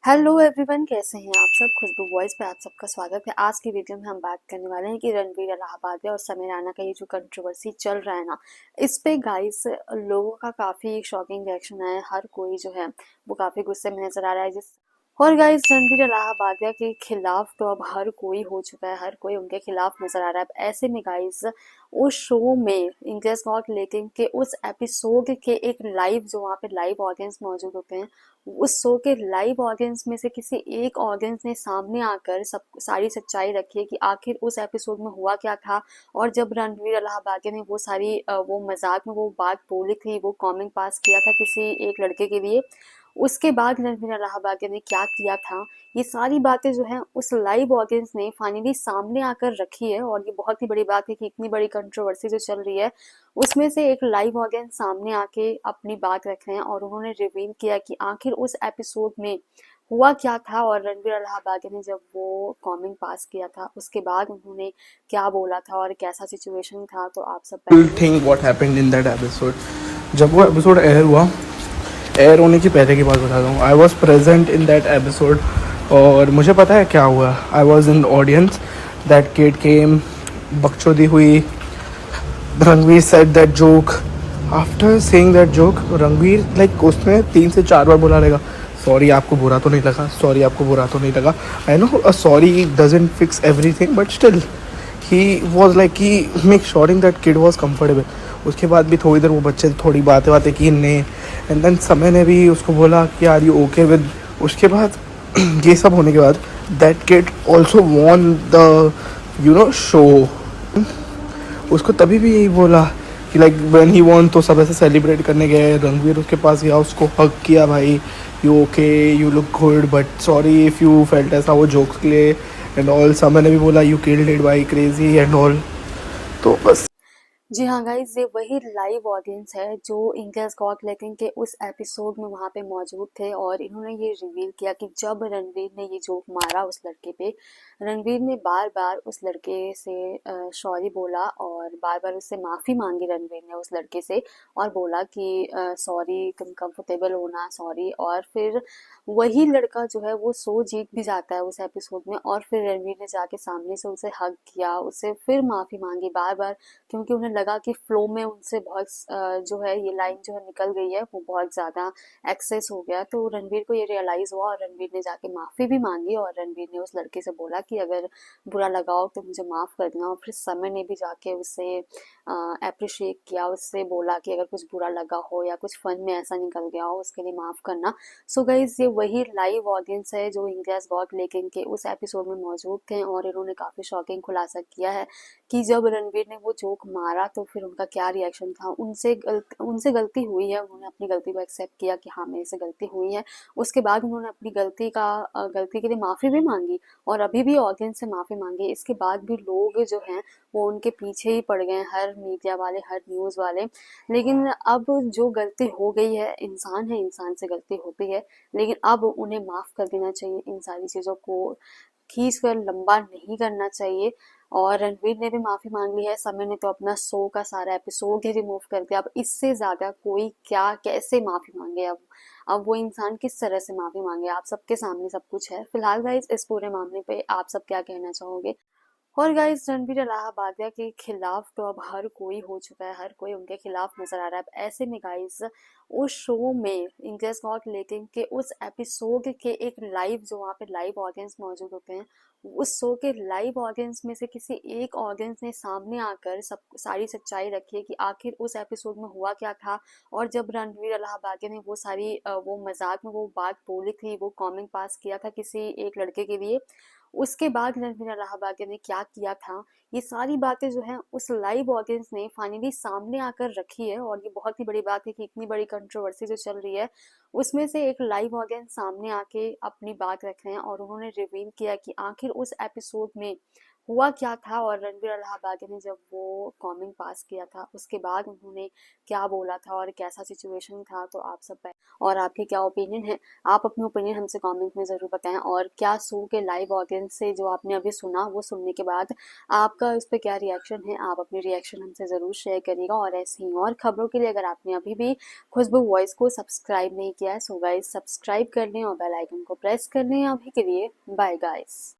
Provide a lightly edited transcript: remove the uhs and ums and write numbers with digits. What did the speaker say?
Hello everyone, कैसे हैं आप सब। खुशबू वॉइस पे आप सबका स्वागत है। आज की वीडियो में हम बात करने वाले हैं कि रणवीर इलाहाबादी और समीर राणा का ये जो कंट्रोवर्सी चल रहा है ना, इस पे गाइस लोगों का काफी शॉकिंग रिएक्शन है। हर कोई जो है वो काफी गुस्से में नजर आ रहा है और गाइस रणवीर इलाहाबादिया के खिलाफ तो अब हर कोई हो चुका है, हर कोई उनके खिलाफ नजर आ रहा है। अब ऐसे में गाइस उस शो में इंडियाज गॉट लेकिन के उस एपिसोड के एक लाइव जो वहाँ पे लाइव ऑडियंस मौजूद होते हैं, उस शो के लाइव ऑडियंस में से किसी एक ऑडियंस ने सामने आकर सब सारी सच्चाई रखी है कि आखिर उस एपिसोड में हुआ क्या था। और जब रणवीर इलाहाबादी ने वो सारी वो मजाक में वो बात बोली थी, वो कमेंट पास किया था किसी एक लड़के के लिए, उसके बाद रणवीर इलाहाबादी ने क्या किया था, ये सारी बातें जो है उस लाइव ऑडियंस ने फाइनली सामने आकर रखी है। और ये बहुत ही बड़ी बात है कि इतनी बड़ी कंट्रोवर्सी जो चल रही है उसमें से एक लाइव ऑडियंस सामने आके अपनी बात रख रहे हैं और उन्होंने रिवील किया कि आखिर उस एपिसोड में हुआ क्या था। और रणवीर इलाहाबादी ने जब वो कमेंट पास किया था उसके बाद उन्होंने क्या बोला था और कैसा सिचुएशन था, तो आप सब पहले think what happened in that episode. जब वो एपिसोड एयर हुआ, एयर होने की पहले की बात बताता हूँ। I was present in that episode और मुझे पता है क्या हुआ। I was in audience, that kid came, बकचोदी हुई, Ranveer said that joke. After saying that joke, Ranveer like उसने 3 से 4 बार बोला रहेगा सॉरी आपको बुरा तो नहीं लगा, सॉरी आपको बुरा तो नहीं लगा। I know a sorry doesn't fix everything, but still he was like he make suring that kid was comfortable. उसके बाद भी थोड़ी देर वो बच्चे थोड़ी बातें बातें की ने, एंड देन समय ने भी उसको बोला कि आर यू ओके विद। उसके बाद ये सब होने के बाद that kid also won the show. उसको तभी भी यही बोला कि लाइक व्हेन ही वॉन, तो सब ऐसे सेलिब्रेट करने गए। रणवीर उसके पास गया, उसको हक किया, भाई you okay, you look good, but sorry if you felt, ऐसा वो जोक्स के लिए एंड ऑल। समय ने भी बोला यू किल्ड इट भाई, क्रेजी एंड ऑल। तो बस जी हाँ गाइज, ये वही लाइव ऑडियंस है जो इंडियाज गॉट लैकिंग के उस एपिसोड में वहाँ पे मौजूद थे। और इन्होंने ये रिवील किया कि जब रणवीर ने ये जोक मारा उस लड़के पे, रणवीर ने बार बार उस लड़के से सॉरी बोला और बार बार उससे माफ़ी मांगी रणवीर ने उस लड़के से, और बोला कि सॉरी, तुम कंफर्टेबल होना, सॉरी। और फिर वही लड़का जो है वो सो जीत भी जाता है उस एपिसोड में, और फिर रणवीर ने जाके सामने से उसे हग किया, उससे फिर माफ़ी मांगी बार बार, क्योंकि उन्हें लगा कि फ्लो में उनसे बहुत जो है ये लाइन जो है निकल गई है, वो बहुत ज़्यादा एक्सेस हो गया। तो रणवीर को ये रियलाइज़ हुआ और रणवीर ने जाके माफ़ी भी मांगी और रणवीर ने उस लड़के से बोला कि अगर बुरा लगा हो तो मुझे माफ़ कर देना। और फिर समय ने भी जाके उससे अप्रिशिएट किया, उससे बोला कि अगर कुछ बुरा लगा हो या कुछ फन में ऐसा निकल गया हो उसके लिए माफ़ करना। सो गाइज, ये वही लाइव ऑडियंस है जो इंडियाज गॉट लेकिन के उस एपिसोड में मौजूद थे और इन्होंने काफ़ी शॉकिंग खुलासा किया है कि जब रणवीर ने वो जोक मारा तो फिर उनका क्या रिएक्शन था। उनसे गलती हुई है, उन्होंने अपनी गलती को एक्सेप्ट किया कि हाँ मेरे से गलती हुई है। उसके बाद उन्होंने अपनी गलती के लिए माफ़ी भी मांगी और अभी भी ऑडियंस से माफ़ी मांगी। इसके बाद भी लोग जो हैं वो उनके पीछे ही पड़ गए, हर मीडिया वाले, हर न्यूज़ वाले। लेकिन अब जो गलती हो गई है, इंसान है, इंसान से गलती होती है, लेकिन अब उन्हें माफ़ कर देना चाहिए। इन सारी चीज़ों को खींच कर लंबा नहीं करना चाहिए। और रणवीर ने भी माफी मांग ली है, समय ने तो अपना शो का सारा एपिसोड ही रिमूव कर दिया। अब इससे ज्यादा कोई क्या कैसे माफी मांगे। अब वो इंसान किस तरह से माफी मांगे, आप सबके सामने सब कुछ है। फिलहाल गाइस, इस पूरे मामले पे आप सब क्या कहना चाहोगे। और गाइस रणबीर इलाहाबादिया के खिलाफ तो अब हर कोई हो चुका है, हर कोई उनके खिलाफ नजर आ रहा है। अब ऐसे में गाइस उस शो में इंडियाज गॉट लेकिन के उस एपिसोड के एक लाइव जो वहाँ पे लाइव ऑडियंस मौजूद होते हैं, उस शो के लाइव ऑडियंस में से किसी एक ऑडियंस ने सामने आकर सब सारी सच्चाई रखी है कि आखिर उस एपिसोड में हुआ क्या था। और जब रणवीर इलाहाबादी ने वो सारी वो मजाक में वो बात बोली थी, वो कमेंट पास किया था किसी एक लड़के के लिए, उसके बाद रणवीर इलाहाबादी ने क्या किया था, ये सारी बातें जो है उस लाइव ऑडियंस ने फाइनली सामने आकर रखी है। और ये बहुत ही बड़ी बात है कि इतनी बड़ी कंट्रोवर्सी जो चल रही है उसमें से एक लाइव ऑडियंस सामने आके अपनी बात रख रहे हैं और उन्होंने रिवील किया कि आखिर उस एपिसोड में हुआ क्या था और रणवीर अलाहाबादी ने जब वो कॉमेंट पास किया था उसके बाद उन्होंने क्या बोला था और कैसा सिचुएशन था, तो आप सब और आपके क्या ओपिनियन है, आप अपनी ओपिनियन हमसे कमेंट में ज़रूर बताएं। और क्या शो के लाइव ऑडियंस से जो आपने अभी सुना वो सुनने के बाद आपका इस पे क्या रिएक्शन है, आप अपनी रिएक्शन हमसे ज़रूर शेयर करिएगा। और ऐसी ही और खबरों के लिए अगर आपने अभी भी खुशबू वॉइस को सब्सक्राइब नहीं किया है, सो गाइस सब्सक्राइब कर लें और बेल आइकन को प्रेस कर लें। अभी के लिए बाय गाइस।